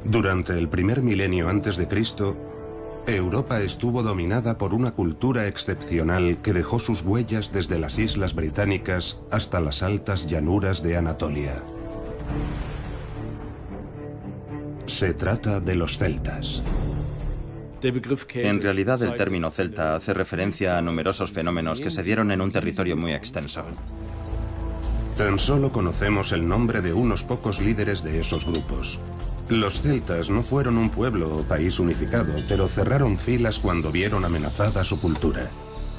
Durante el primer milenio antes de Cristo, Europa estuvo dominada por una cultura excepcional que dejó sus huellas desde las islas británicas hasta las altas llanuras de Anatolia. Se trata de los celtas. En realidad, el término celta hace referencia a numerosos fenómenos que se dieron en un territorio muy extenso. Tan solo conocemos el nombre de unos pocos líderes de esos grupos. Los celtas no fueron un pueblo o país unificado, pero cerraron filas cuando vieron amenazada su cultura.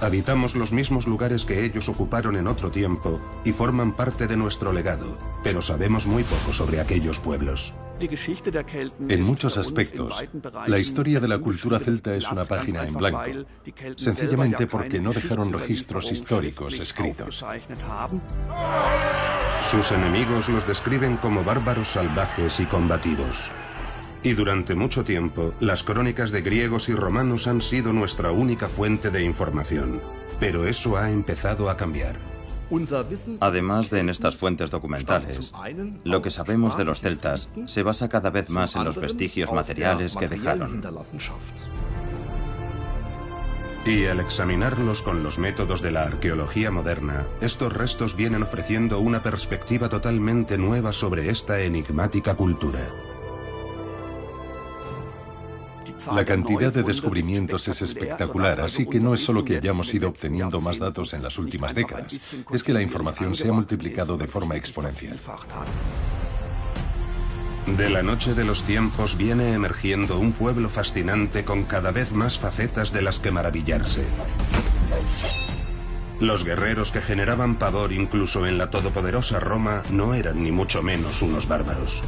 Habitamos los mismos lugares que ellos ocuparon en otro tiempo y forman parte de nuestro legado, pero sabemos muy poco sobre aquellos pueblos. En muchos aspectos, la historia de la cultura celta es una página en blanco, sencillamente porque no dejaron registros históricos escritos. Sus enemigos los describen como bárbaros salvajes y combativos. Y durante mucho tiempo, las crónicas de griegos y romanos han sido nuestra única fuente de información. Pero eso ha empezado a cambiar. Además de en estas fuentes documentales, lo que sabemos de los celtas se basa cada vez más en los vestigios materiales que dejaron. Y al examinarlos con los métodos de la arqueología moderna, estos restos vienen ofreciendo una perspectiva totalmente nueva sobre esta enigmática cultura. La cantidad de descubrimientos es espectacular, así que no es solo que hayamos ido obteniendo más datos en las últimas décadas, es que la información se ha multiplicado de forma exponencial. De la noche de los tiempos viene emergiendo un pueblo fascinante con cada vez más facetas de las que maravillarse. Los guerreros que generaban pavor incluso en la todopoderosa Roma no eran ni mucho menos unos bárbaros.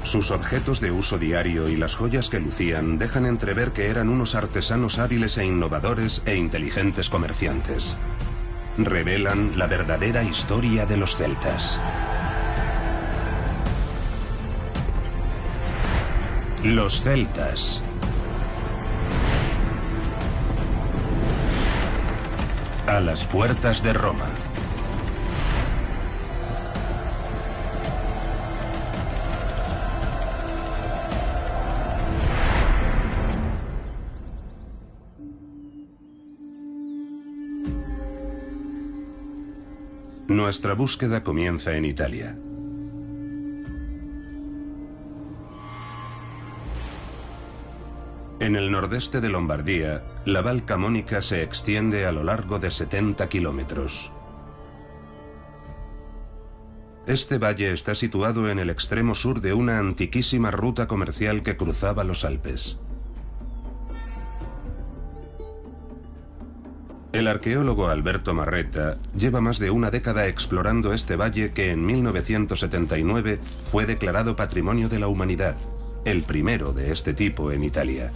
Sus objetos de uso diario y las joyas que lucían dejan entrever que eran unos artesanos hábiles e innovadores e inteligentes comerciantes. Revelan la verdadera historia de los celtas. Los celtas. A las puertas de Roma. Nuestra búsqueda comienza en Italia. En el nordeste de Lombardía, la Val Camonica se extiende a lo largo de 70 kilómetros. Este valle está situado en el extremo sur de una antiquísima ruta comercial que cruzaba los Alpes. El arqueólogo Alberto Marretta lleva más de una década explorando este valle que en 1979 fue declarado Patrimonio de la Humanidad, el primero de este tipo en Italia.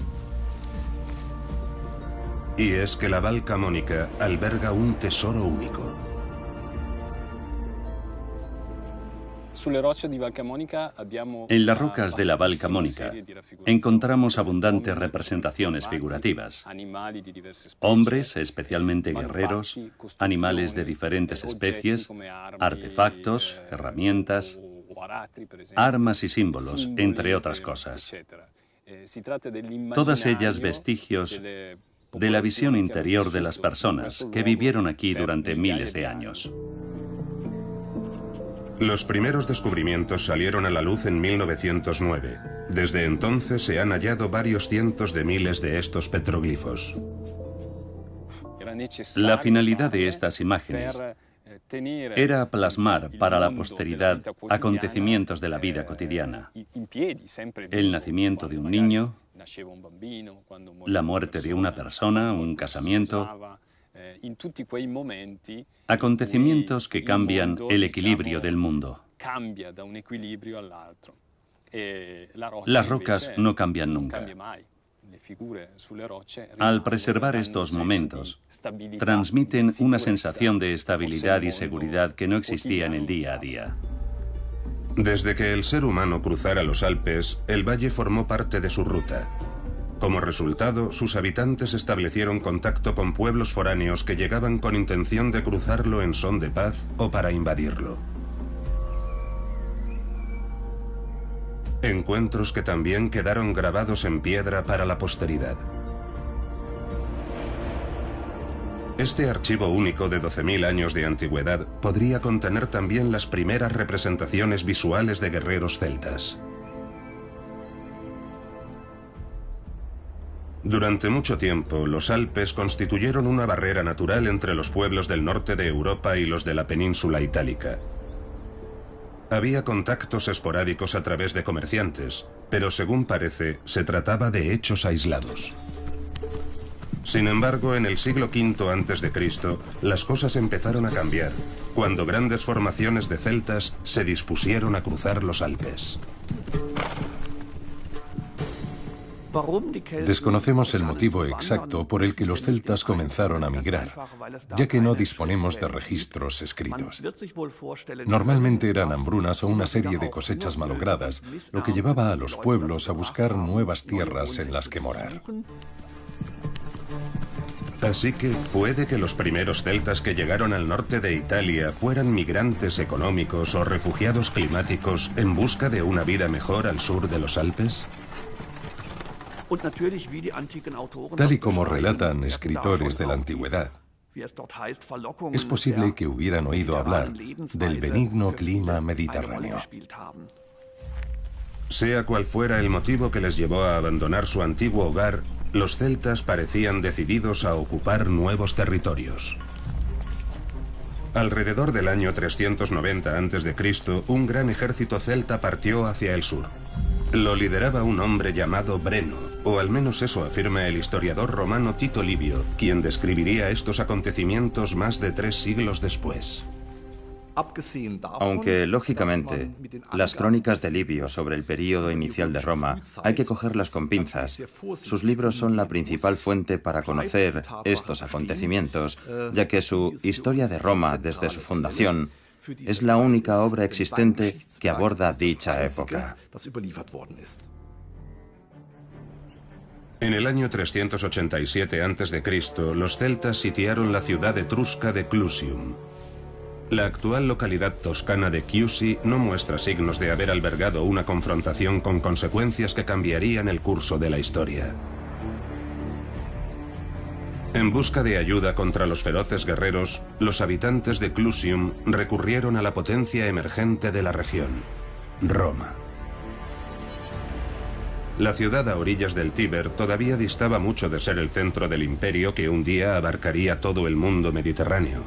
Y es que la Val Camonica alberga un tesoro único. En las rocas de la Val Camonica encontramos abundantes representaciones figurativas. Hombres, especialmente guerreros, animales de diferentes especies, artefactos, herramientas, armas y símbolos, entre otras cosas. Todas ellas vestigios de la visión interior de las personas que vivieron aquí durante miles de años. Los primeros descubrimientos salieron a la luz en 1909. Desde entonces se han hallado varios cientos de miles de estos petroglifos. La finalidad de estas imágenes era plasmar para la posteridad acontecimientos de la vida cotidiana. El nacimiento de un niño, la muerte de una persona, un casamiento, acontecimientos que cambian el equilibrio del mundo. Las rocas no cambian nunca. Al preservar estos momentos, transmiten una sensación de estabilidad y seguridad que no existía en el día a día. Desde que el ser humano cruzara los Alpes, el valle formó parte de su ruta. Como resultado, sus habitantes establecieron contacto con pueblos foráneos que llegaban con intención de cruzarlo en son de paz o para invadirlo. Encuentros que también quedaron grabados en piedra para la posteridad. Este archivo único de 12.000 años de antigüedad podría contener también las primeras representaciones visuales de guerreros celtas. Durante mucho tiempo, los Alpes constituyeron una barrera natural entre los pueblos del norte de Europa y los de la península itálica. Había contactos esporádicos a través de comerciantes, pero según parece, se trataba de hechos aislados. Sin embargo, en el siglo V a.C., las cosas empezaron a cambiar, cuando grandes formaciones de celtas se dispusieron a cruzar los Alpes. Desconocemos el motivo exacto por el que los celtas comenzaron a migrar, ya que no disponemos de registros escritos. Normalmente eran hambrunas o una serie de cosechas malogradas, lo que llevaba a los pueblos a buscar nuevas tierras en las que morar. Así que puede que los primeros celtas que llegaron al norte de Italia fueran migrantes económicos o refugiados climáticos en busca de una vida mejor al sur de los Alpes. Tal y como relatan escritores de la antigüedad, es posible que hubieran oído hablar del benigno clima mediterráneo. Sea cual fuera el motivo que les llevó a abandonar su antiguo hogar, los celtas parecían decididos a ocupar nuevos territorios. Alrededor del año 390 a.C., un gran ejército celta partió hacia el sur. Lo lideraba un hombre llamado Breno, o al menos eso afirma el historiador romano Tito Livio, quien describiría estos acontecimientos más de 3 siglos después. Aunque, lógicamente, las crónicas de Livio sobre el período inicial de Roma hay que cogerlas con pinzas. Sus libros son la principal fuente para conocer estos acontecimientos, ya que su Historia de Roma desde su fundación es la única obra existente que aborda dicha época. En el año 387 a.C., los celtas sitiaron la ciudad etrusca de Clusium. La actual localidad toscana de Chiusi no muestra signos de haber albergado una confrontación con consecuencias que cambiarían el curso de la historia. En busca de ayuda contra los feroces guerreros, los habitantes de Clusium recurrieron a la potencia emergente de la región, Roma. La ciudad a orillas del Tíber todavía distaba mucho de ser el centro del imperio que un día abarcaría todo el mundo mediterráneo.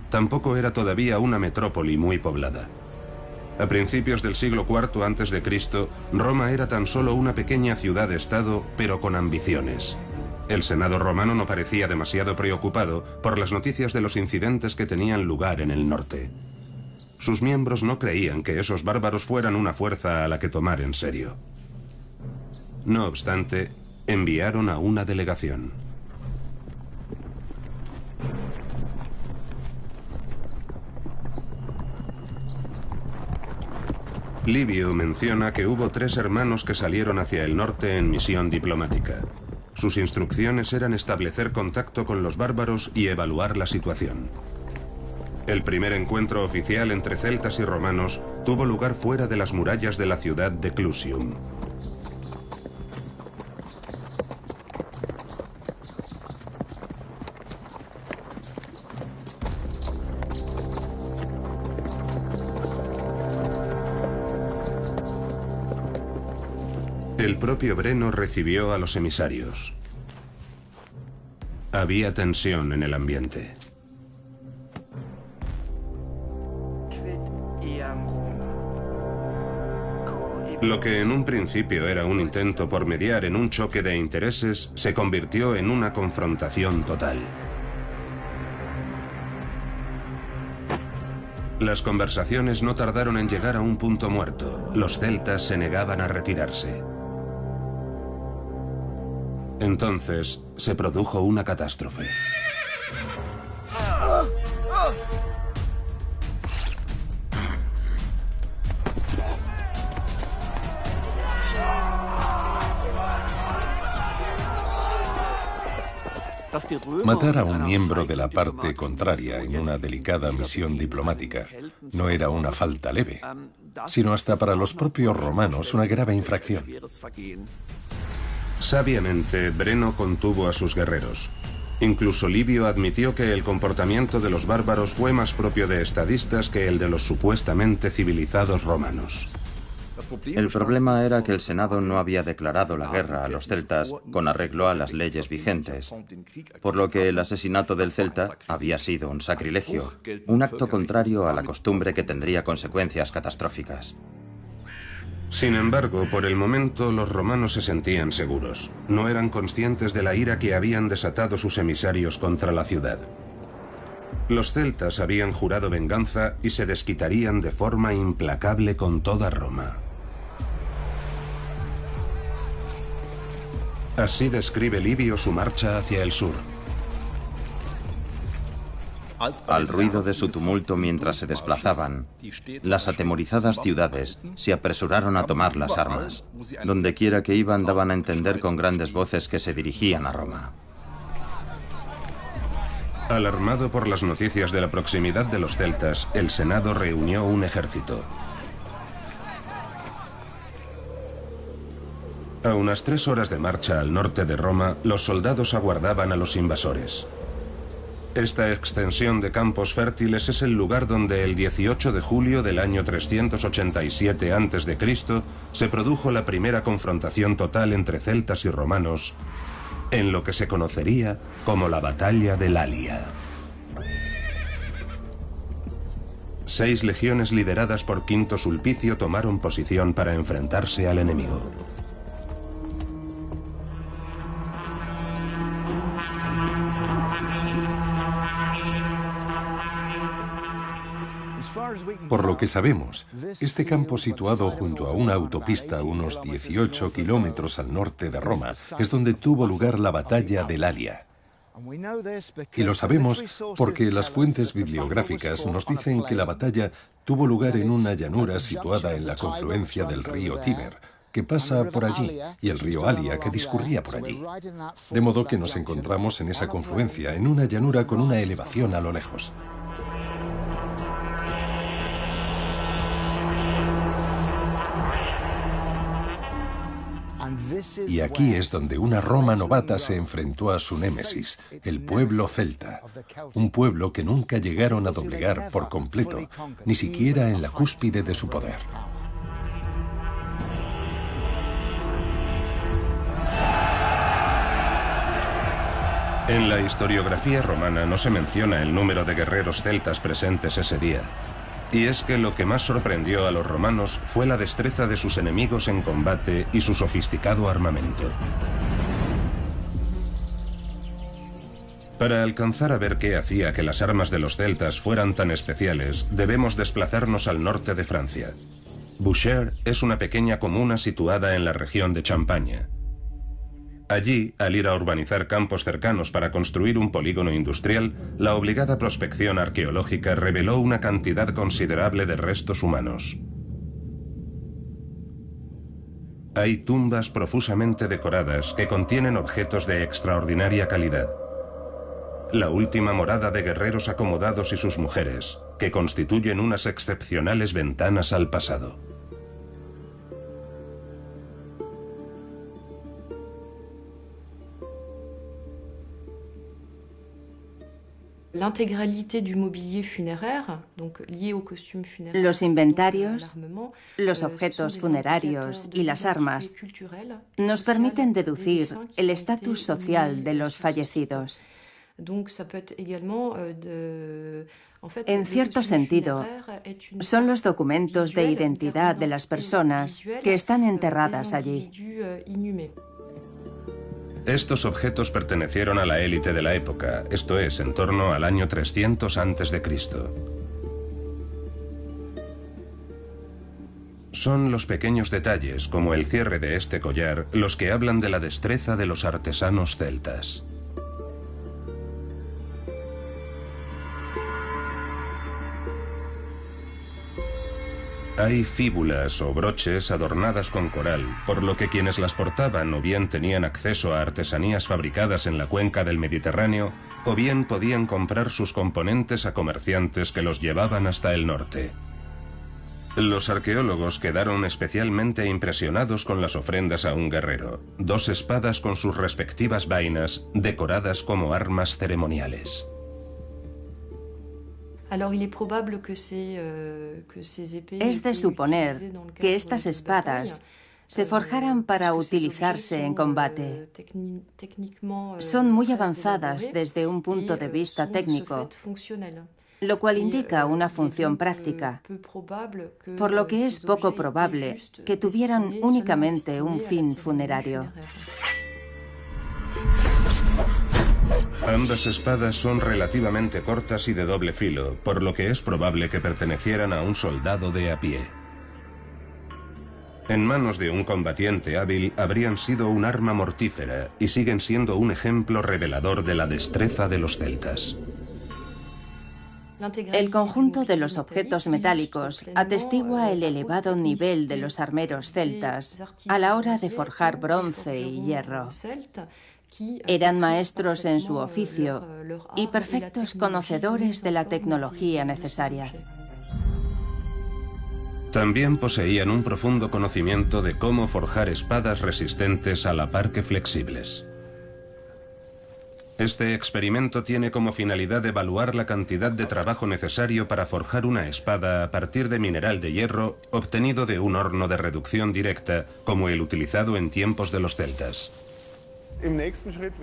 Tampoco era todavía una metrópoli muy poblada. A principios del siglo IV a.C., Roma era tan solo una pequeña ciudad-estado, pero con ambiciones. El Senado romano no parecía demasiado preocupado por las noticias de los incidentes que tenían lugar en el norte. Sus miembros no creían que esos bárbaros fueran una fuerza a la que tomar en serio. No obstante, enviaron a una delegación. Livio menciona que hubo 3 hermanos que salieron hacia el norte en misión diplomática. Sus instrucciones eran establecer contacto con los bárbaros y evaluar la situación. El primer encuentro oficial entre celtas y romanos tuvo lugar fuera de las murallas de la ciudad de Clusium. El propio Breno recibió a los emisarios. Había tensión en el ambiente. Lo que en un principio era un intento por mediar en un choque de intereses se convirtió en una confrontación total. Las conversaciones no tardaron en llegar a un punto muerto. Los celtas se negaban a retirarse. Entonces, se produjo una catástrofe. Matar a un miembro de la parte contraria en una delicada misión diplomática no era una falta leve, sino hasta para los propios romanos una grave infracción. Sabiamente, Breno contuvo a sus guerreros. Incluso Livio admitió que el comportamiento de los bárbaros fue más propio de estadistas que el de los supuestamente civilizados romanos. El problema era que el Senado no había declarado la guerra a los celtas con arreglo a las leyes vigentes, por lo que el asesinato del celta había sido un sacrilegio, un acto contrario a la costumbre que tendría consecuencias catastróficas. Sin embargo, por el momento los romanos se sentían seguros. No eran conscientes de la ira que habían desatado sus emisarios contra la ciudad. Los celtas habían jurado venganza y se desquitarían de forma implacable con toda Roma. Así describe Livio su marcha hacia el sur. Al ruido de su tumulto mientras se desplazaban, las atemorizadas ciudades se apresuraron a tomar las armas. Dondequiera que iban daban a entender con grandes voces que se dirigían a Roma. Alarmado por las noticias de la proximidad de los celtas, el Senado reunió un ejército. A unas 3 horas de marcha al norte de Roma, los soldados aguardaban a los invasores. Esta extensión de campos fértiles es el lugar donde el 18 de julio del año 387 a.C. se produjo la primera confrontación total entre celtas y romanos, en lo que se conocería como la Batalla de Lalia. 6 legiones lideradas por Quinto Sulpicio tomaron posición para enfrentarse al enemigo. Por lo que sabemos, este campo situado junto a una autopista a unos 18 kilómetros al norte de Roma es donde tuvo lugar la batalla de Lalia. Y lo sabemos porque las fuentes bibliográficas nos dicen que la batalla tuvo lugar en una llanura situada en la confluencia del río Tíber, que pasa por allí, y el río Alia, que discurría por allí. De modo que nos encontramos en esa confluencia, en una llanura con una elevación a lo lejos. Y aquí es donde una Roma novata se enfrentó a su némesis, el pueblo celta, un pueblo que nunca llegaron a doblegar por completo, ni siquiera en la cúspide de su poder. En la historiografía romana no se menciona el número de guerreros celtas presentes ese día. Y es que lo que más sorprendió a los romanos fue la destreza de sus enemigos en combate y su sofisticado armamento. Para alcanzar a ver qué hacía que las armas de los celtas fueran tan especiales, debemos desplazarnos al norte de Francia. Boucher es una pequeña comuna situada en la región de Champaña. Allí, al ir a urbanizar campos cercanos para construir un polígono industrial, la obligada prospección arqueológica reveló una cantidad considerable de restos humanos. Hay tumbas profusamente decoradas que contienen objetos de extraordinaria calidad. La última morada de guerreros acomodados y sus mujeres, que constituyen unas excepcionales ventanas al pasado. Los inventarios, los objetos funerarios y las armas nos permiten deducir el estatus social de los fallecidos. En cierto sentido, son los documentos de identidad de las personas que están enterradas allí. Estos objetos pertenecieron a la élite de la época, esto es, en torno al año 300 a.C. Son los pequeños detalles, como el cierre de este collar, los que hablan de la destreza de los artesanos celtas. hay fíbulas o broches adornadas con coral, por lo que quienes las portaban o bien tenían acceso a artesanías fabricadas en la cuenca del Mediterráneo, o bien podían comprar sus componentes a comerciantes que los llevaban hasta el norte. Los arqueólogos quedaron especialmente impresionados con las ofrendas a un guerrero, 2 espadas con sus respectivas vainas, decoradas como armas ceremoniales. Es de suponer que estas espadas se forjaran para utilizarse en combate. Son muy avanzadas desde un punto de vista técnico, lo cual indica una función práctica, por lo que es poco probable que tuvieran únicamente un fin funerario. Ambas espadas son relativamente cortas y de doble filo, por lo que es probable que pertenecieran a un soldado de a pie. En manos de un combatiente hábil habrían sido un arma mortífera y siguen siendo un ejemplo revelador de la destreza de los celtas. El conjunto de los objetos metálicos atestigua el elevado nivel de los armeros celtas a la hora de forjar bronce y hierro. Eran maestros en su oficio y perfectos conocedores de la tecnología necesaria. También poseían un profundo conocimiento de cómo forjar espadas resistentes a la par que flexibles. Este experimento tiene como finalidad evaluar la cantidad de trabajo necesario para forjar una espada a partir de mineral de hierro obtenido de un horno de reducción directa, como el utilizado en tiempos de los celtas.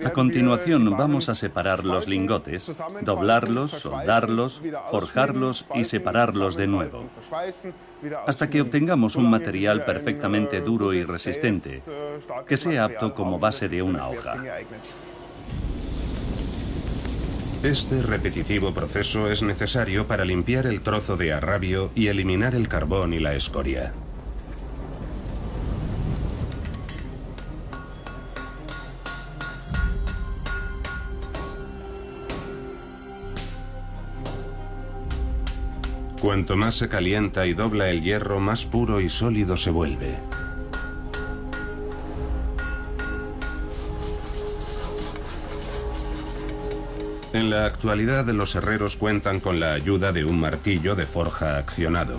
A continuación vamos a separar los lingotes, doblarlos, soldarlos, forjarlos y separarlos de nuevo, hasta que obtengamos un material perfectamente duro y resistente, que sea apto como base de una hoja. Este repetitivo proceso es necesario para limpiar el trozo de arrabio y eliminar el carbón y la escoria. Cuanto más se calienta y dobla el hierro, más puro y sólido se vuelve. En la actualidad, los herreros cuentan con la ayuda de un martillo de forja accionado.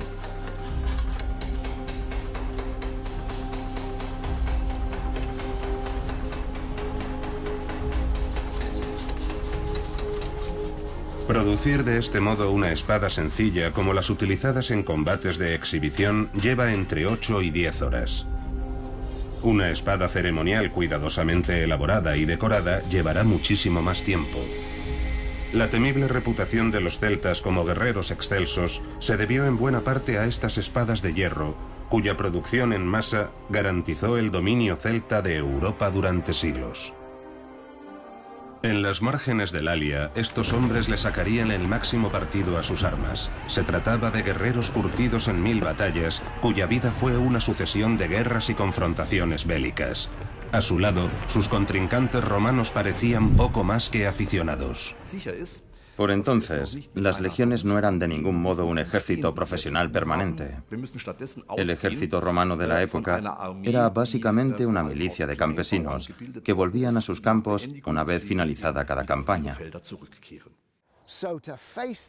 Producir de este modo una espada sencilla como las utilizadas en combates de exhibición lleva entre 8 y 10 horas. Una espada ceremonial cuidadosamente elaborada y decorada llevará muchísimo más tiempo. La temible reputación de los celtas como guerreros excelsos se debió en buena parte a estas espadas de hierro, cuya producción en masa garantizó el dominio celta de Europa durante siglos. En las márgenes del Alia, estos hombres le sacarían el máximo partido a sus armas. Se trataba de guerreros curtidos en 1000 batallas, cuya vida fue una sucesión de guerras y confrontaciones bélicas. A su lado, sus contrincantes romanos parecían poco más que aficionados. Por entonces, las legiones no eran de ningún modo un ejército profesional permanente. El ejército romano de la época era básicamente una milicia de campesinos que volvían a sus campos una vez finalizada cada campaña.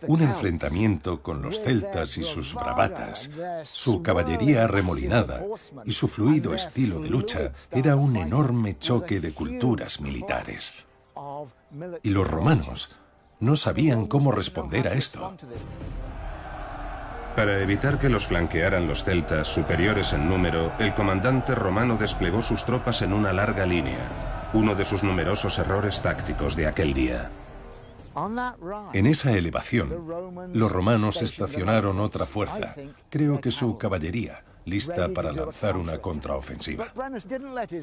Un enfrentamiento con los celtas y sus bravatas, su caballería arremolinada y su fluido estilo de lucha era un enorme choque de culturas militares. Y los romanos no sabían cómo responder a esto. Para evitar que los flanquearan los celtas superiores en número, el comandante romano desplegó sus tropas en una larga línea, uno de sus numerosos errores tácticos de aquel día. En esa elevación, los romanos estacionaron otra fuerza, creo que su caballería, lista para lanzar una contraofensiva.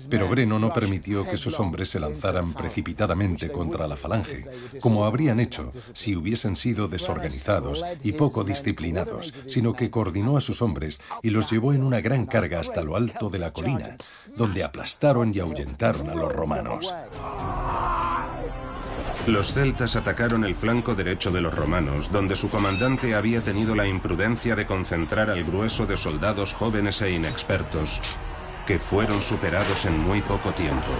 Pero Breno no permitió que sus hombres se lanzaran precipitadamente contra la falange, como habrían hecho si hubiesen sido desorganizados y poco disciplinados, sino que coordinó a sus hombres y los llevó en una gran carga hasta lo alto de la colina, donde aplastaron y ahuyentaron a los romanos. Los celtas atacaron el flanco derecho de los romanos, donde su comandante había tenido la imprudencia de concentrar al grueso de soldados jóvenes e inexpertos, que fueron superados en muy poco tiempo.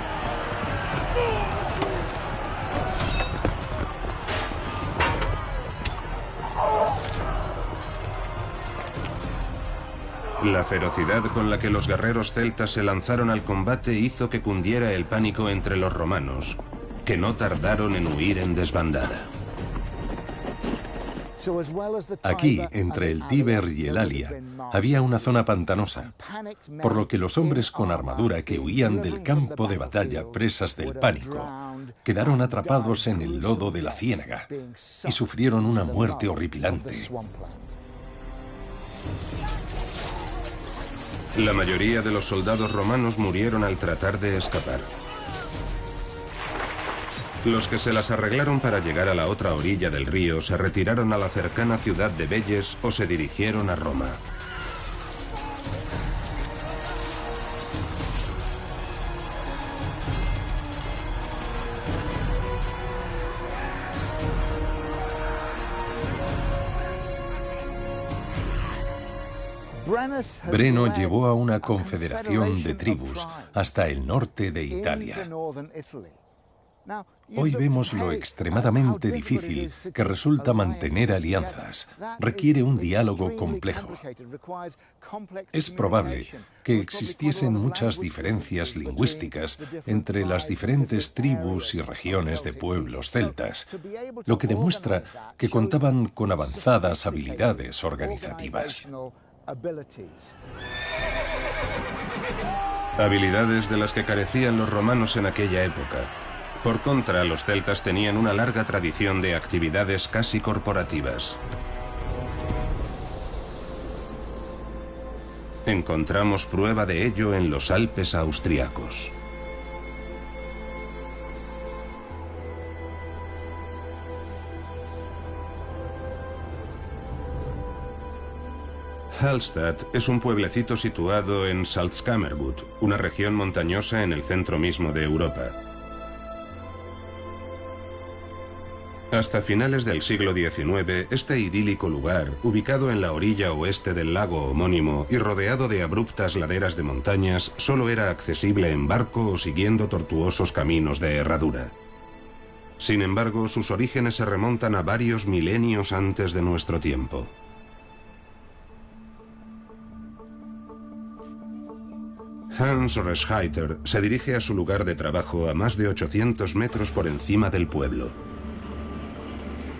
La ferocidad con la que los guerreros celtas se lanzaron al combate hizo que cundiera el pánico entre los romanos, que no tardaron en huir en desbandada. Aquí, entre el Tíber y el Alia, había una zona pantanosa, por lo que los hombres con armadura que huían del campo de batalla presas del pánico quedaron atrapados en el lodo de la ciénaga y sufrieron una muerte horripilante. La mayoría de los soldados romanos murieron al tratar de escapar. Los que se las arreglaron para llegar a la otra orilla del río se retiraron a la cercana ciudad de Velles o se dirigieron a Roma. Breno llevó a una confederación de tribus hasta el norte de Italia. Hoy vemos lo extremadamente difícil que resulta mantener alianzas. Requiere un diálogo complejo. Es probable que existiesen muchas diferencias lingüísticas entre las diferentes tribus y regiones de pueblos celtas, lo que demuestra que contaban con avanzadas habilidades organizativas. Habilidades de las que carecían los romanos en aquella época. Por contra, los celtas tenían una larga tradición de actividades casi corporativas. Encontramos prueba de ello en los Alpes austriacos. Hallstatt es un pueblecito situado en Salzkammergut, una región montañosa en el centro mismo de Europa. Hasta finales del siglo XIX, este idílico lugar, ubicado en la orilla oeste del lago homónimo y rodeado de abruptas laderas de montañas, solo era accesible en barco o siguiendo tortuosos caminos de herradura. Sin embargo, sus orígenes se remontan a varios milenios antes de nuestro tiempo. Hans Reschreiter se dirige a su lugar de trabajo a más de 800 metros por encima del pueblo.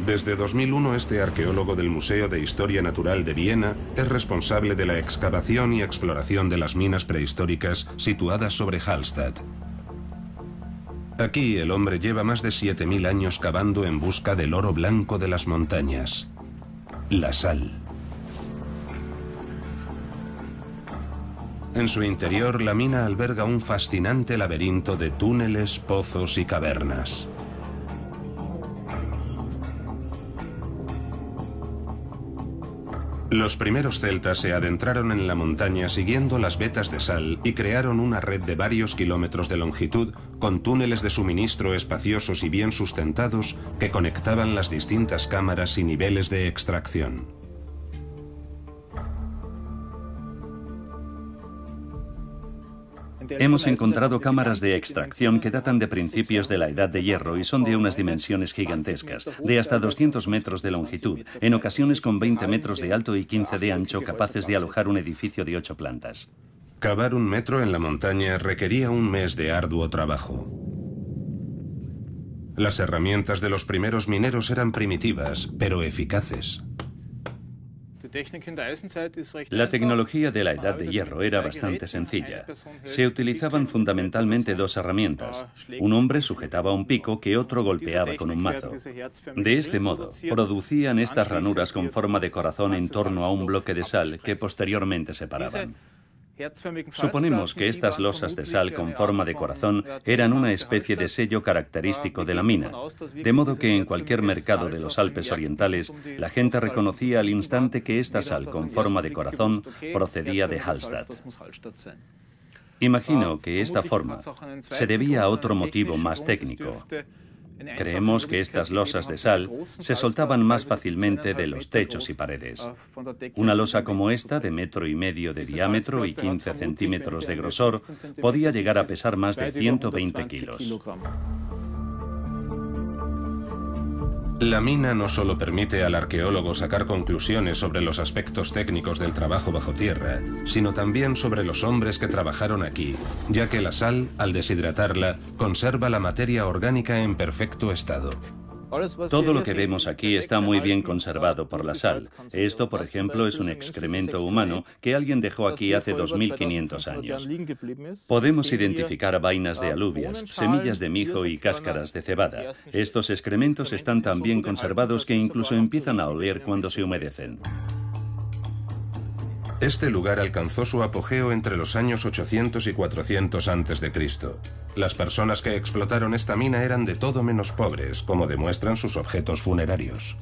Desde 2001, este arqueólogo del Museo de Historia Natural de Viena es responsable de la excavación y exploración de las minas prehistóricas situadas sobre Hallstatt. Aquí el hombre lleva más de 7000 años cavando en busca del oro blanco de las montañas, la sal. En su interior, la mina alberga un fascinante laberinto de túneles, pozos y cavernas. Los primeros celtas se adentraron en la montaña siguiendo las vetas de sal y crearon una red de varios kilómetros de longitud con túneles de suministro espaciosos y bien sustentados que conectaban las distintas cámaras y niveles de extracción. Hemos encontrado cámaras de extracción que datan de principios de la Edad de Hierro y son de unas dimensiones gigantescas, de hasta 200 metros de longitud, en ocasiones con 20 metros de alto y 15 de ancho, capaces de alojar un edificio de 8 plantas. Cavar 1 metro en la montaña requería un mes de arduo trabajo. Las herramientas de los primeros mineros eran primitivas, pero eficaces. La tecnología de la Edad de Hierro era bastante sencilla. Se utilizaban fundamentalmente 2 herramientas. Un hombre sujetaba un pico que otro golpeaba con un mazo. De este modo, producían estas ranuras con forma de corazón en torno a un bloque de sal que posteriormente separaban. Suponemos que estas losas de sal con forma de corazón eran una especie de sello característico de la mina, de modo que en cualquier mercado de los Alpes orientales la gente reconocía al instante que esta sal con forma de corazón procedía de Hallstatt. Imagino que esta forma se debía a otro motivo más técnico. Creemos que estas losas de sal se soltaban más fácilmente de los techos y paredes. Una losa como esta, de 1,5 metros de diámetro y 15 centímetros de grosor, podía llegar a pesar más de 120 kilos. La mina no solo permite al arqueólogo sacar conclusiones sobre los aspectos técnicos del trabajo bajo tierra, sino también sobre los hombres que trabajaron aquí, ya que la sal, al deshidratarla, conserva la materia orgánica en perfecto estado. Todo lo que vemos aquí está muy bien conservado por la sal. Esto, por ejemplo, es un excremento humano que alguien dejó aquí hace 2500 años. Podemos identificar vainas de alubias, semillas de mijo y cáscaras de cebada. Estos excrementos están tan bien conservados que incluso empiezan a oler cuando se humedecen. Este lugar alcanzó su apogeo entre los años 800 y 400 a.C. Las personas que explotaron esta mina eran de todo menos pobres, como demuestran sus objetos funerarios.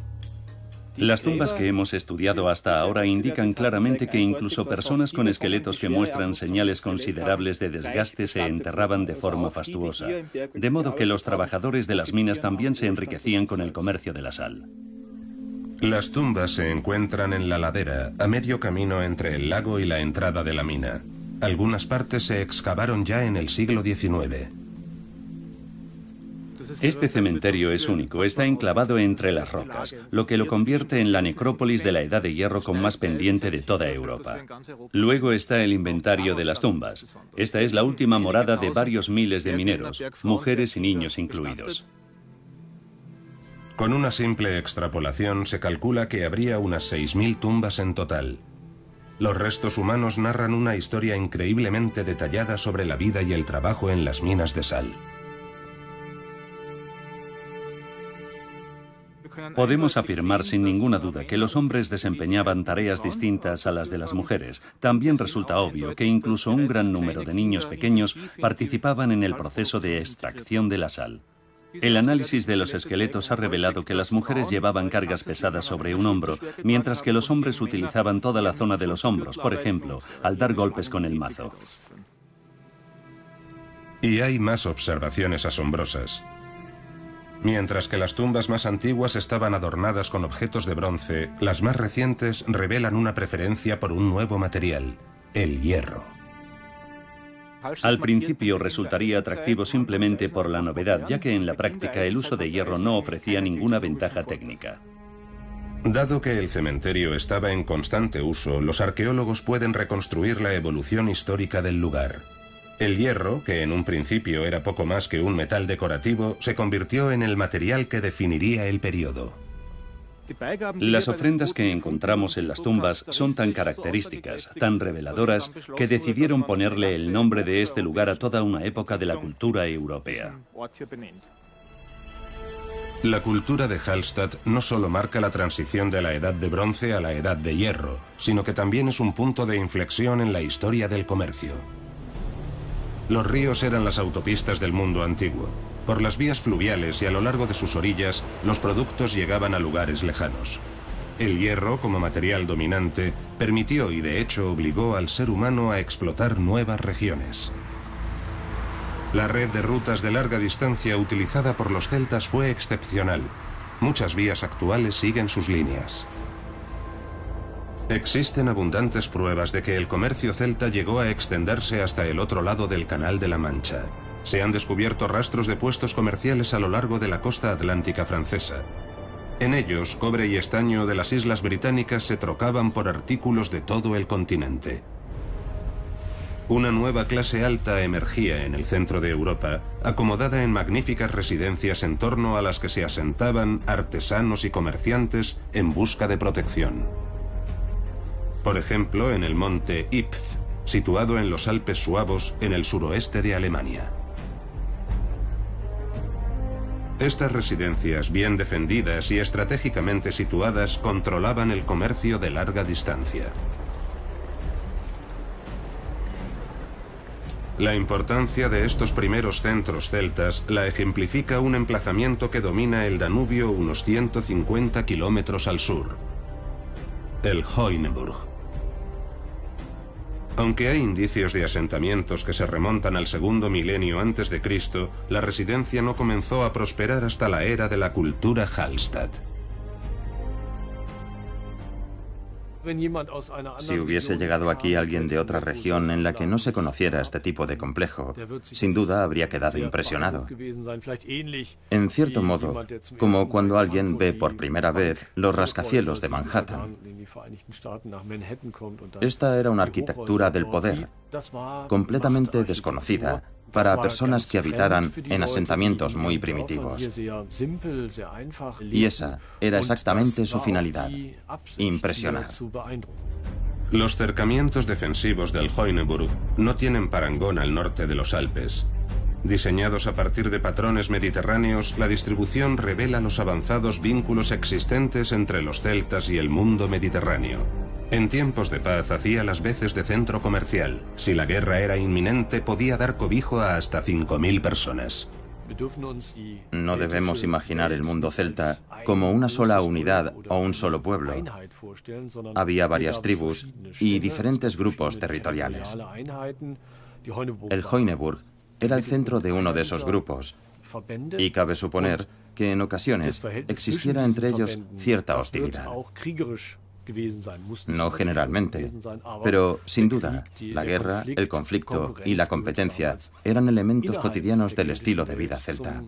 Las tumbas que hemos estudiado hasta ahora indican claramente que incluso personas con esqueletos que muestran señales considerables de desgaste se enterraban de forma fastuosa, de modo que los trabajadores de las minas también se enriquecían con el comercio de la sal. Las tumbas se encuentran en la ladera, a medio camino entre el lago y la entrada de la mina. Algunas partes se excavaron ya en el siglo XIX. Este cementerio es único, está enclavado entre las rocas, lo que lo convierte en la necrópolis de la Edad de Hierro con más pendiente de toda Europa. Luego está el inventario de las tumbas. Esta es la última morada de varios miles de mineros, mujeres y niños incluidos. Con una simple extrapolación se calcula que habría unas 6.000 tumbas en total. Los restos humanos narran una historia increíblemente detallada sobre la vida y el trabajo en las minas de sal. Podemos afirmar sin ninguna duda que los hombres desempeñaban tareas distintas a las de las mujeres. También resulta obvio que incluso un gran número de niños pequeños participaban en el proceso de extracción de la sal. El análisis de los esqueletos ha revelado que las mujeres llevaban cargas pesadas sobre un hombro, mientras que los hombres utilizaban toda la zona de los hombros, por ejemplo, al dar golpes con el mazo. Y hay más observaciones asombrosas. Mientras que las tumbas más antiguas estaban adornadas con objetos de bronce, las más recientes revelan una preferencia por un nuevo material, el hierro. Al principio resultaría atractivo simplemente por la novedad, ya que en la práctica el uso de hierro no ofrecía ninguna ventaja técnica. Dado que el cementerio estaba en constante uso, los arqueólogos pueden reconstruir la evolución histórica del lugar. El hierro, que en un principio era poco más que un metal decorativo, se convirtió en el material que definiría el periodo. Las ofrendas que encontramos en las tumbas son tan características, tan reveladoras, que decidieron ponerle el nombre de este lugar a toda una época de la cultura europea. La cultura de Hallstatt no solo marca la transición de la Edad de Bronce a la Edad de Hierro, sino que también es un punto de inflexión en la historia del comercio. Los ríos eran las autopistas del mundo antiguo. Por las vías fluviales y a lo largo de sus orillas, los productos llegaban a lugares lejanos. El hierro, como material dominante, permitió y de hecho obligó al ser humano a explotar nuevas regiones. La red de rutas de larga distancia utilizada por los celtas fue excepcional. Muchas vías actuales siguen sus líneas. Existen abundantes pruebas de que el comercio celta llegó a extenderse hasta el otro lado del Canal de la Mancha. Se han descubierto rastros de puestos comerciales a lo largo de la costa atlántica francesa. En ellos, cobre y estaño de las islas británicas se trocaban por artículos de todo el continente. Una nueva clase alta emergía en el centro de Europa, acomodada en magníficas residencias en torno a las que se asentaban artesanos y comerciantes en busca de protección. Por ejemplo, en el monte Ipf, situado en los Alpes suavos en el suroeste de Alemania. Estas residencias, bien defendidas y estratégicamente situadas, controlaban el comercio de larga distancia. La importancia de estos primeros centros celtas la ejemplifica un emplazamiento que domina el Danubio unos 150 kilómetros al sur, el Hoineburg. Aunque hay indicios de asentamientos que se remontan al segundo milenio antes de Cristo, la residencia no comenzó a prosperar hasta la era de la cultura Hallstatt. Si hubiese llegado aquí alguien de otra región en la que no se conociera este tipo de complejo, sin duda habría quedado impresionado. En cierto modo, como cuando alguien ve por primera vez los rascacielos de Manhattan. Esta era una arquitectura del poder, completamente desconocida para personas que habitaran en asentamientos muy primitivos. Y esa era exactamente su finalidad: impresionar. Los cercamientos defensivos del Heuneburg no tienen parangón al norte de los Alpes. Diseñados a partir de patrones mediterráneos, la distribución revela los avanzados vínculos existentes entre los celtas y el mundo mediterráneo. En tiempos de paz hacía las veces de centro comercial. Si la guerra era inminente, podía dar cobijo a hasta 5.000 personas. No debemos imaginar el mundo celta como una sola unidad o un solo pueblo. Había varias tribus y diferentes grupos territoriales. El Heuneburg era el centro de uno de esos grupos, y cabe suponer que en ocasiones existiera entre ellos cierta hostilidad. No generalmente, pero sin duda, la guerra, el conflicto y la competencia eran elementos cotidianos del estilo de vida celta.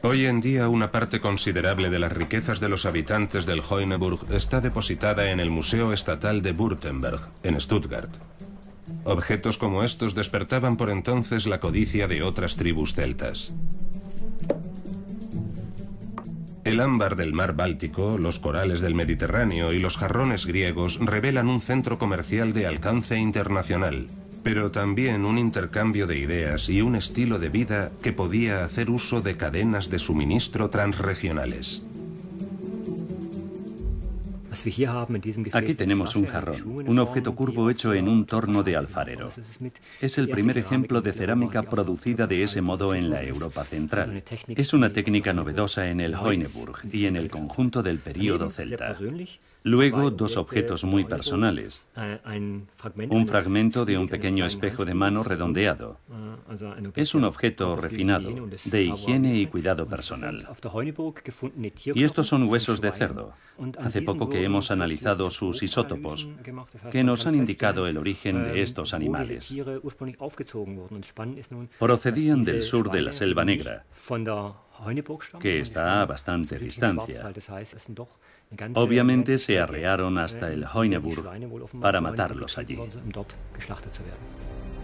Hoy en día, una parte considerable de las riquezas de los habitantes del Heuneburg está depositada en el Museo Estatal de Württemberg, en Stuttgart. Objetos como estos despertaban por entonces la codicia de otras tribus celtas. El ámbar del mar Báltico, los corales del Mediterráneo y los jarrones griegos revelan un centro comercial de alcance internacional, pero también un intercambio de ideas y un estilo de vida que podía hacer uso de cadenas de suministro transregionales. Aquí tenemos un jarrón, un objeto curvo hecho en un torno de alfarero. Es el primer ejemplo de cerámica producida de ese modo en la Europa central. Es una técnica novedosa en el Heuneburg y en el conjunto del período celta. Luego, dos objetos muy personales. Un fragmento de un pequeño espejo de mano redondeado. Es un objeto refinado, de higiene y cuidado personal. Y estos son huesos de cerdo. Hace poco que hemos analizado sus isótopos, que nos han indicado el origen de estos animales. Procedían del sur de la Selva Negra, que está a bastante distancia. Obviamente se arrearon hasta el Heuneburg para matarlos allí.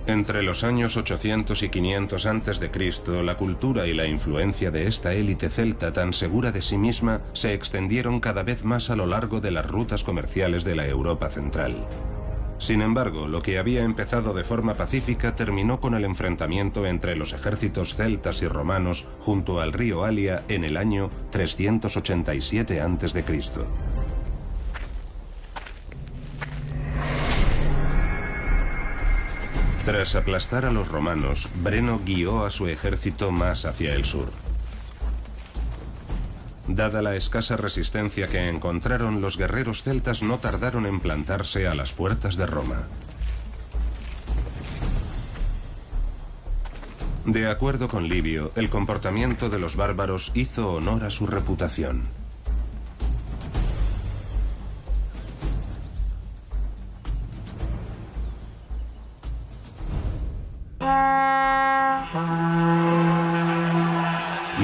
Entre los años 800 y 500 a.C., la cultura y la influencia de esta élite celta tan segura de sí misma se extendieron cada vez más a lo largo de las rutas comerciales de la Europa central. Sin embargo, lo que había empezado de forma pacífica terminó con el enfrentamiento entre los ejércitos celtas y romanos junto al río Alia en el año 387 a.C. Tras aplastar a los romanos, Breno guió a su ejército más hacia el sur. Dada la escasa resistencia que encontraron, los guerreros celtas no tardaron en plantarse a las puertas de Roma. De acuerdo con Livio, el comportamiento de los bárbaros hizo honor a su reputación.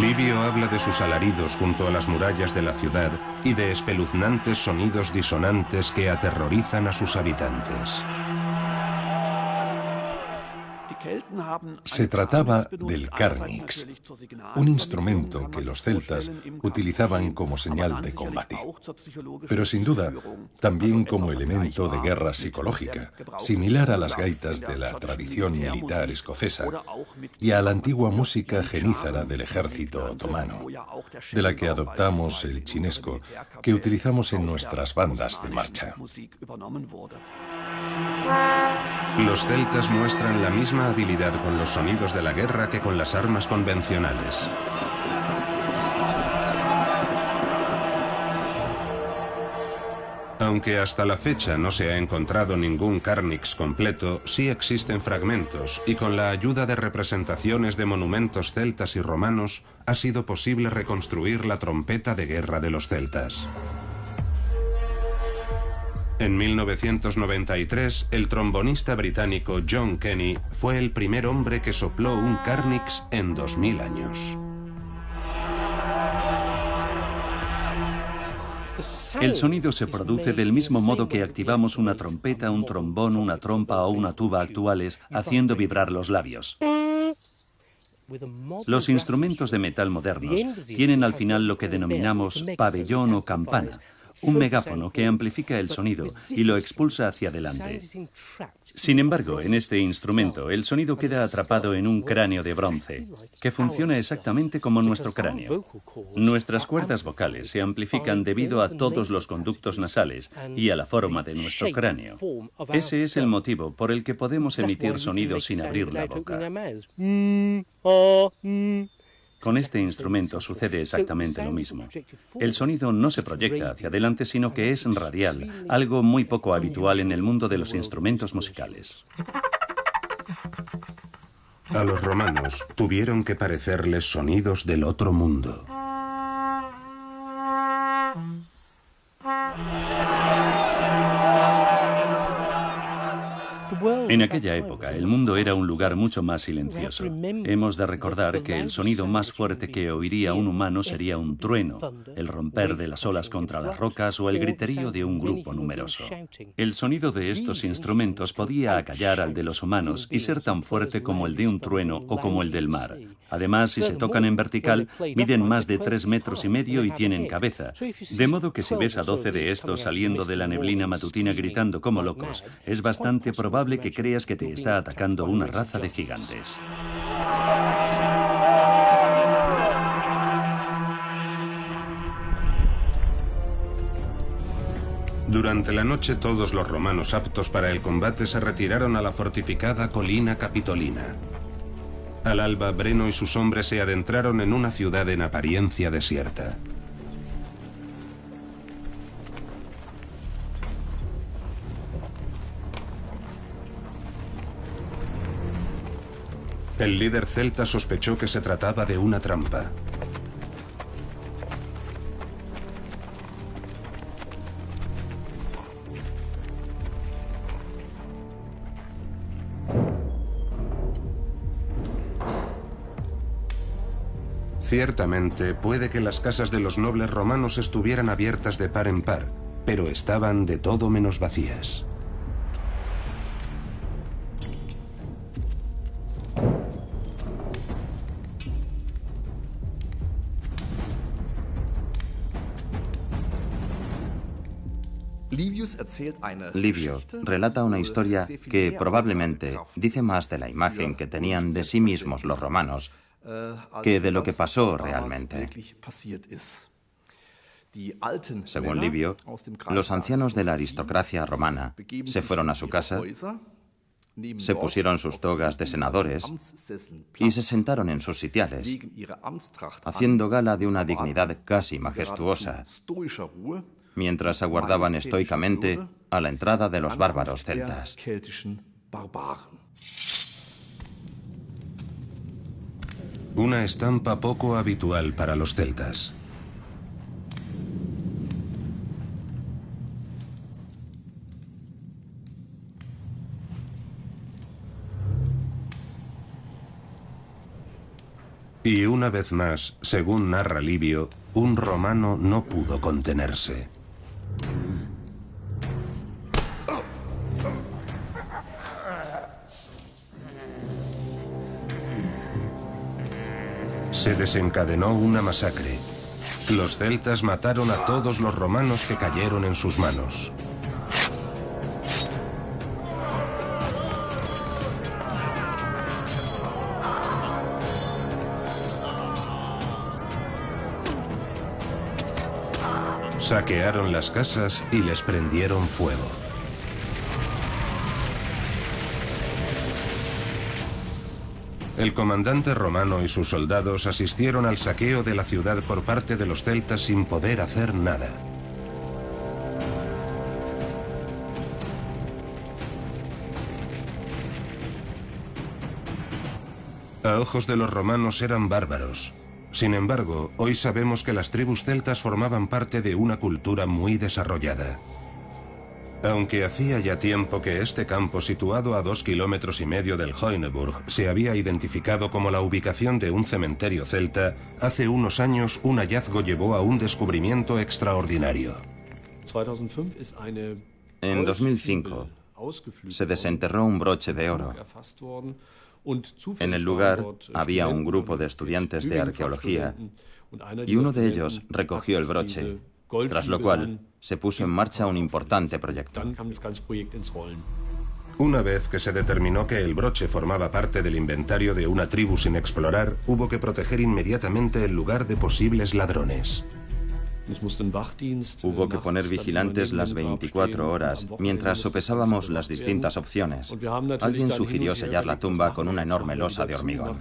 Livio habla de sus alaridos junto a las murallas de la ciudad y de espeluznantes sonidos disonantes que aterrorizan a sus habitantes. Se trataba del carnix, un instrumento que los celtas utilizaban como señal de combate, pero sin duda también como elemento de guerra psicológica, similar a las gaitas de la tradición militar escocesa y a la antigua música genízara del ejército otomano, de la que adoptamos el chinesco que utilizamos en nuestras bandas de marcha. Los celtas muestran la misma habilidad con los sonidos de la guerra que con las armas convencionales. Aunque hasta la fecha no se ha encontrado ningún Carnix completo, sí existen fragmentos, y con la ayuda de representaciones de monumentos celtas y romanos, ha sido posible reconstruir la trompeta de guerra de los celtas. En 1993, el trombonista británico John Kenny fue el primer hombre que sopló un Carnix en 2000 años. El sonido se produce del mismo modo que activamos una trompeta, un trombón, una trompa o una tuba actuales, haciendo vibrar los labios. Los instrumentos de metal modernos tienen al final lo que denominamos pabellón o campana, un megáfono que amplifica el sonido y lo expulsa hacia adelante. Sin embargo, en este instrumento, el sonido queda atrapado en un cráneo de bronce, que funciona exactamente como nuestro cráneo. Nuestras cuerdas vocales se amplifican debido a todos los conductos nasales y a la forma de nuestro cráneo. Ese es el motivo por el que podemos emitir sonidos sin abrir la boca. Con este instrumento sucede exactamente lo mismo. El sonido no se proyecta hacia adelante, sino que es radial, algo muy poco habitual en el mundo de los instrumentos musicales. A los romanos tuvieron que parecerles sonidos del otro mundo. En aquella época, el mundo era un lugar mucho más silencioso. Hemos de recordar que el sonido más fuerte que oiría un humano sería un trueno, el romper de las olas contra las rocas o el griterío de un grupo numeroso. El sonido de estos instrumentos podía acallar al de los humanos y ser tan fuerte como el de un trueno o como el del mar. Además, si se tocan en vertical, miden más de 3,5 metros y tienen cabeza. De modo que si ves a 12 de estos saliendo de la neblina matutina gritando como locos, es bastante probable que creas que te está atacando una raza de gigantes. Durante la noche, todos los romanos aptos para el combate se retiraron a la fortificada colina Capitolina. Al alba, Breno y sus hombres se adentraron en una ciudad en apariencia desierta. El líder celta sospechó que se trataba de una trampa. Ciertamente, puede que las casas de los nobles romanos estuvieran abiertas de par en par, pero estaban de todo menos vacías. Livio relata una historia que probablemente dice más de la imagen que tenían de sí mismos los romanos que de lo que pasó realmente. Según Livio, los ancianos de la aristocracia romana se fueron a su casa, se pusieron sus togas de senadores y se sentaron en sus sitiales, haciendo gala de una dignidad casi majestuosa, mientras aguardaban estoicamente a la entrada de los bárbaros celtas. Una estampa poco habitual para los celtas. Y una vez más, según narra Livio, un romano no pudo contenerse. Se desencadenó una masacre. Los celtas mataron a todos los romanos que cayeron en sus manos. Saquearon las casas y les prendieron fuego. El comandante romano y sus soldados asistieron al saqueo de la ciudad por parte de los celtas sin poder hacer nada. A ojos de los romanos eran bárbaros. Sin embargo, hoy sabemos que las tribus celtas formaban parte de una cultura muy desarrollada. Aunque hacía ya tiempo que este campo, situado a 2,5 kilómetros del Heuneburg, se había identificado como la ubicación de un cementerio celta, hace unos años un hallazgo llevó a un descubrimiento extraordinario. En 2005 se desenterró un broche de oro. En el lugar había un grupo de estudiantes de arqueología y uno de ellos recogió el broche, tras lo cual se puso en marcha un importante proyecto. Una vez que se determinó que el broche formaba parte del inventario de una tribu sin explorar, hubo que proteger inmediatamente el lugar de posibles ladrones. Hubo que poner vigilantes las 24 horas mientras sopesábamos las distintas opciones. Alguien sugirió sellar la tumba con una enorme losa de hormigón.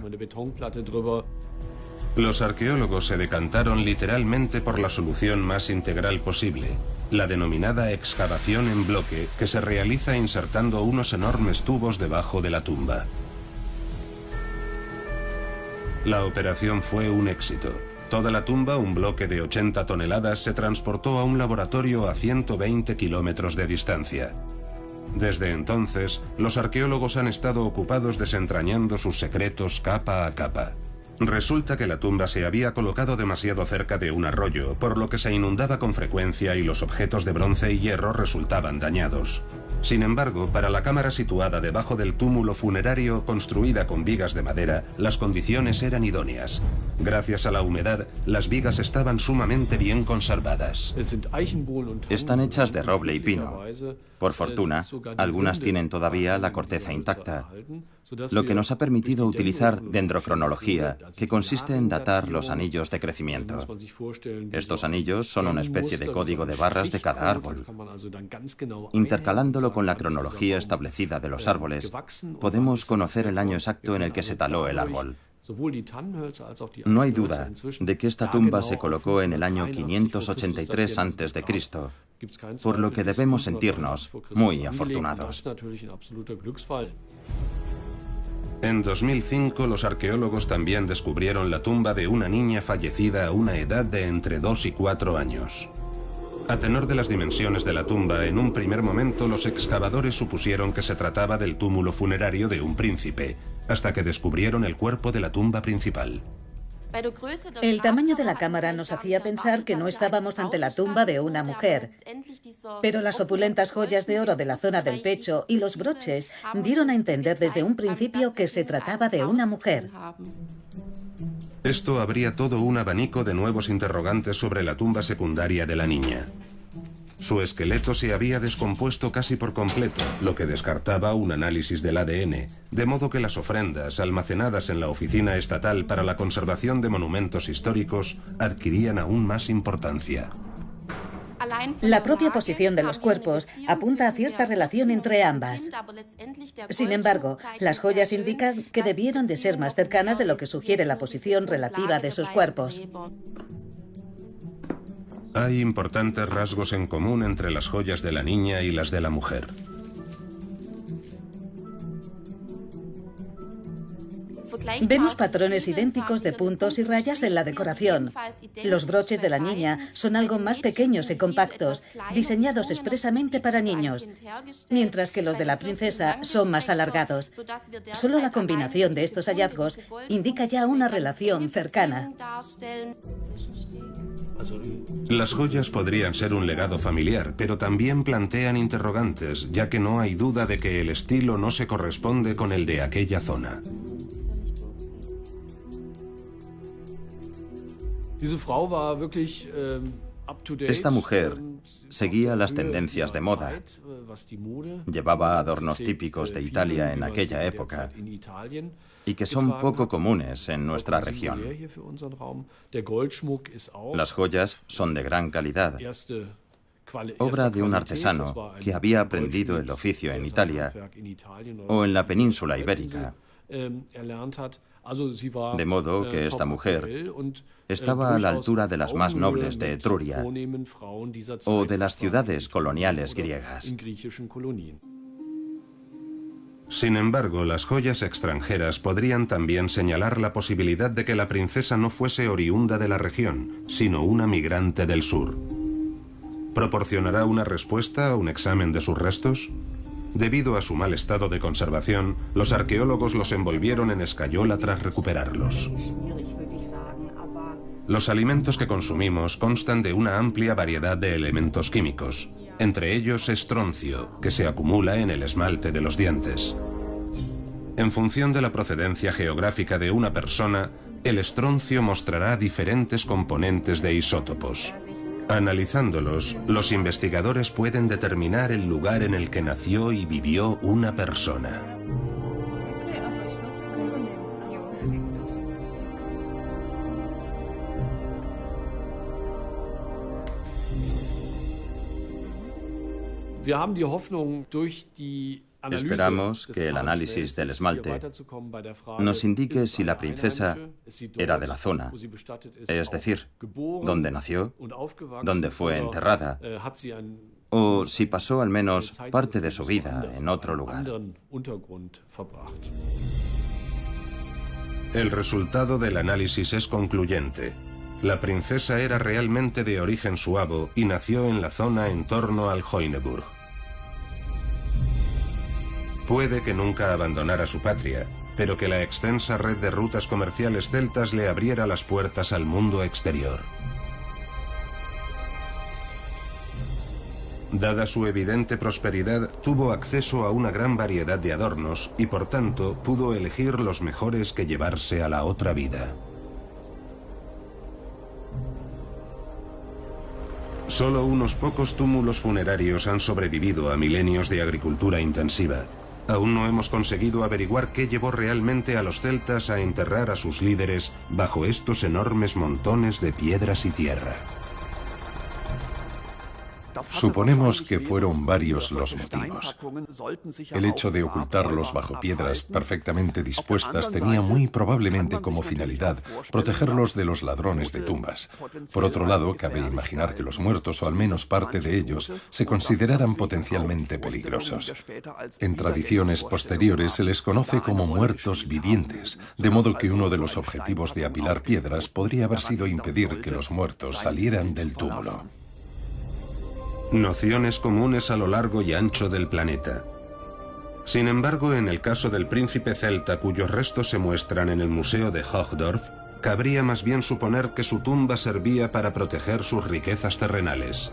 Los arqueólogos se decantaron literalmente por la solución más integral posible, la denominada excavación en bloque, que se realiza insertando unos enormes tubos debajo de la tumba. La operación fue un éxito. Toda la tumba, un bloque de 80 toneladas, se transportó a un laboratorio a 120 kilómetros de distancia. Desde entonces, los arqueólogos han estado ocupados desentrañando sus secretos capa a capa. Resulta que la tumba se había colocado demasiado cerca de un arroyo, por lo que se inundaba con frecuencia y los objetos de bronce y hierro resultaban dañados. Sin embargo, para la cámara situada debajo del túmulo funerario, construida con vigas de madera, las condiciones eran idóneas. Gracias a la humedad, las vigas estaban sumamente bien conservadas. Están hechas de roble y pino. Por fortuna, algunas tienen todavía la corteza intacta, lo que nos ha permitido utilizar dendrocronología, que consiste en datar los anillos de crecimiento. Estos anillos son una especie de código de barras de cada árbol. Intercalándolo con la cronología establecida de los árboles, podemos conocer el año exacto en el que se taló el árbol. No hay duda de que esta tumba se colocó en el año 583 a.C., por lo que debemos sentirnos muy afortunados. En 2005, los arqueólogos también descubrieron la tumba de una niña fallecida a una edad de entre 2 y 4 años. A tenor de las dimensiones de la tumba, en un primer momento los excavadores supusieron que se trataba del túmulo funerario de un príncipe, hasta que descubrieron el cuerpo de la tumba principal. El tamaño de la cámara nos hacía pensar que no estábamos ante la tumba de una mujer, pero las opulentas joyas de oro de la zona del pecho y los broches dieron a entender desde un principio que se trataba de una mujer. Esto abría todo un abanico de nuevos interrogantes sobre la tumba secundaria de la niña. Su esqueleto se había descompuesto casi por completo, lo que descartaba un análisis del ADN, de modo que las ofrendas almacenadas en la Oficina Estatal para la Conservación de Monumentos Históricos adquirían aún más importancia. La propia posición de los cuerpos apunta a cierta relación entre ambas. Sin embargo, las joyas indican que debieron de ser más cercanas de lo que sugiere la posición relativa de sus cuerpos. Hay importantes rasgos en común entre las joyas de la niña y las de la mujer. Vemos patrones idénticos de puntos y rayas en la decoración. Los broches de la niña son algo más pequeños y compactos, diseñados expresamente para niños, mientras que los de la princesa son más alargados. Solo la combinación de estos hallazgos indica ya una relación cercana. Las joyas podrían ser un legado familiar, pero también plantean interrogantes, ya que no hay duda de que el estilo no se corresponde con el de aquella zona. Esta mujer seguía las tendencias de moda. Llevaba adornos típicos de Italia en aquella época y que son poco comunes en nuestra región. Las joyas son de gran calidad, obra de un artesano que había aprendido el oficio en Italia o en la península ibérica. De modo que esta mujer estaba a la altura de las más nobles de Etruria o de las ciudades coloniales griegas. Sin embargo, las joyas extranjeras podrían también señalar la posibilidad de que la princesa no fuese oriunda de la región, sino una migrante del sur. ¿Proporcionará una respuesta a un examen de sus restos? Debido a su mal estado de conservación, los arqueólogos los envolvieron en escayola tras recuperarlos. Los alimentos que consumimos constan de una amplia variedad de elementos químicos, entre ellos estroncio, que se acumula en el esmalte de los dientes. En función de la procedencia geográfica de una persona, el estroncio mostrará diferentes componentes de isótopos. Analizándolos, los investigadores pueden determinar el lugar en el que nació y vivió una persona. Esperamos que el análisis del esmalte nos indique si la princesa era de la zona, es decir, dónde nació, dónde fue enterrada, o si pasó al menos parte de su vida en otro lugar. El resultado del análisis es concluyente. La princesa era realmente de origen suabo y nació en la zona en torno al Hoineburg. Puede que nunca abandonara su patria, pero que la extensa red de rutas comerciales celtas le abriera las puertas al mundo exterior. Dada su evidente prosperidad, tuvo acceso a una gran variedad de adornos y por tanto pudo elegir los mejores que llevarse a la otra vida. Solo unos pocos túmulos funerarios han sobrevivido a milenios de agricultura intensiva. Aún no hemos conseguido averiguar qué llevó realmente a los celtas a enterrar a sus líderes bajo estos enormes montones de piedras y tierra. Suponemos que fueron varios los motivos. El hecho de ocultarlos bajo piedras perfectamente dispuestas tenía muy probablemente como finalidad protegerlos de los ladrones de tumbas. Por otro lado, cabe imaginar que los muertos, o al menos parte de ellos, se consideraran potencialmente peligrosos. En tradiciones posteriores se les conoce como muertos vivientes, de modo que uno de los objetivos de apilar piedras podría haber sido impedir que los muertos salieran del túmulo. Nociones comunes a lo largo y ancho del planeta. Sin embargo, en el caso del príncipe celta cuyos restos se muestran en el Museo de Hochdorf, cabría más bien suponer que su tumba servía para proteger sus riquezas terrenales.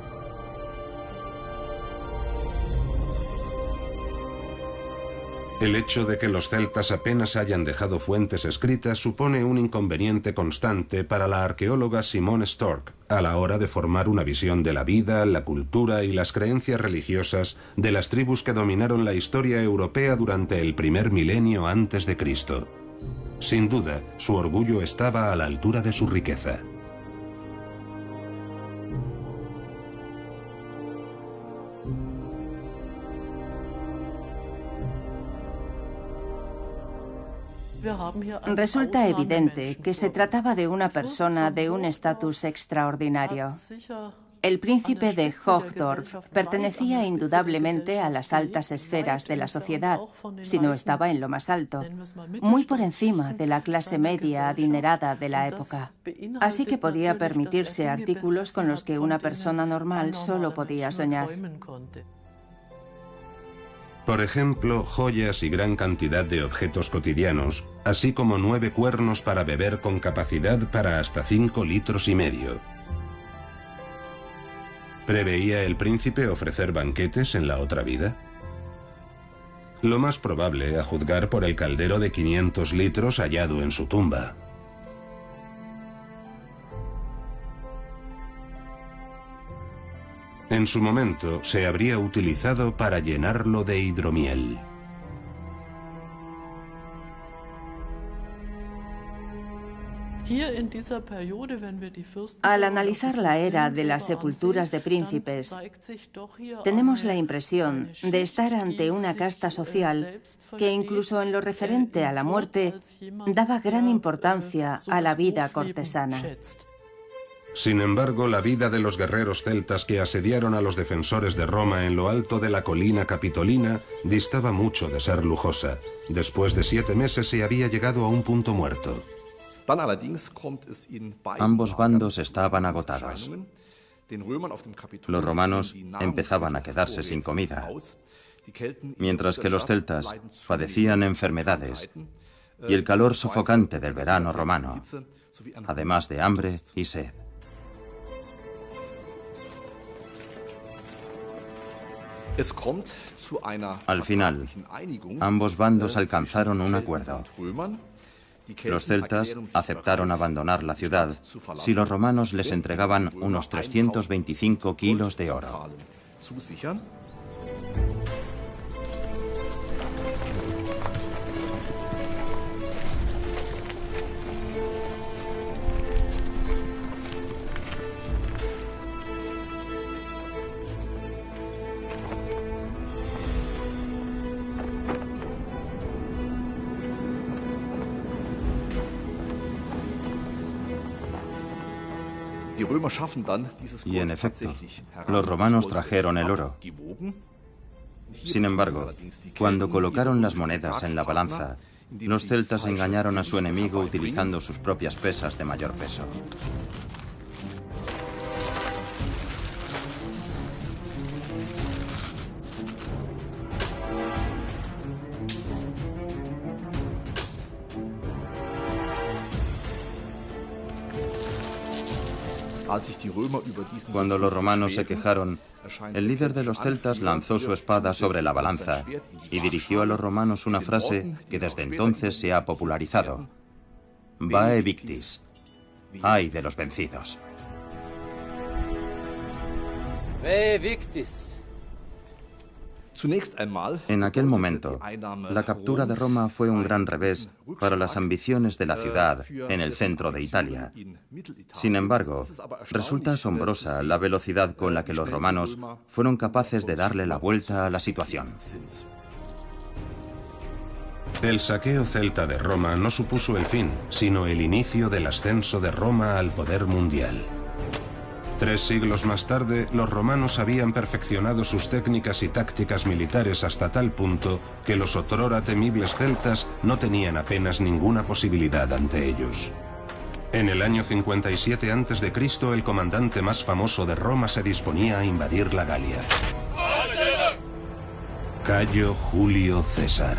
El hecho de que los celtas apenas hayan dejado fuentes escritas supone un inconveniente constante para la arqueóloga Simone Stork a la hora de formar una visión de la vida, la cultura y las creencias religiosas de las tribus que dominaron la historia europea durante el primer milenio antes de Cristo. Sin duda, su orgullo estaba a la altura de su riqueza. Resulta evidente que se trataba de una persona de un estatus extraordinario. El príncipe de Hochdorf pertenecía indudablemente a las altas esferas de la sociedad, si no estaba en lo más alto, muy por encima de la clase media adinerada de la época. Así que podía permitirse artículos con los que una persona normal solo podía soñar. Por ejemplo, joyas y gran cantidad de objetos cotidianos, así como 9 cuernos para beber con capacidad para hasta 5,5 litros. ¿Preveía el príncipe ofrecer banquetes en la otra vida? Lo más probable, a juzgar por el caldero de 500 litros hallado en su tumba. En su momento, se habría utilizado para llenarlo de hidromiel. Al analizar la era de las sepulturas de príncipes, tenemos la impresión de estar ante una casta social que incluso en lo referente a la muerte daba gran importancia a la vida cortesana. Sin embargo, la vida de los guerreros celtas que asediaron a los defensores de Roma en lo alto de la colina capitolina distaba mucho de ser lujosa. Después de 7 meses se había llegado a un punto muerto. Ambos bandos estaban agotados. Los romanos empezaban a quedarse sin comida, mientras que los celtas padecían enfermedades y el calor sofocante del verano romano, además de hambre y sed. Al final, ambos bandos alcanzaron un acuerdo. Los celtas aceptaron abandonar la ciudad si los romanos les entregaban unos 325 kilos de oro. Y en efecto, los romanos trajeron el oro. Sin embargo, cuando colocaron las monedas en la balanza, los celtas engañaron a su enemigo utilizando sus propias pesas de mayor peso. Cuando los romanos se quejaron, el líder de los celtas lanzó su espada sobre la balanza y dirigió a los romanos una frase que desde entonces se ha popularizado: Vae victis, ay de los vencidos. Vae victis. En aquel momento, la captura de Roma fue un gran revés para las ambiciones de la ciudad en el centro de Italia. Sin embargo, resulta asombrosa la velocidad con la que los romanos fueron capaces de darle la vuelta a la situación. El saqueo celta de Roma no supuso el fin, sino el inicio del ascenso de Roma al poder mundial. 3 siglos más tarde, los romanos habían perfeccionado sus técnicas y tácticas militares hasta tal punto que los otrora temibles celtas no tenían apenas ninguna posibilidad ante ellos. En el año 57 a.C., el comandante más famoso de Roma se disponía a invadir la Galia. Cayo Julio César.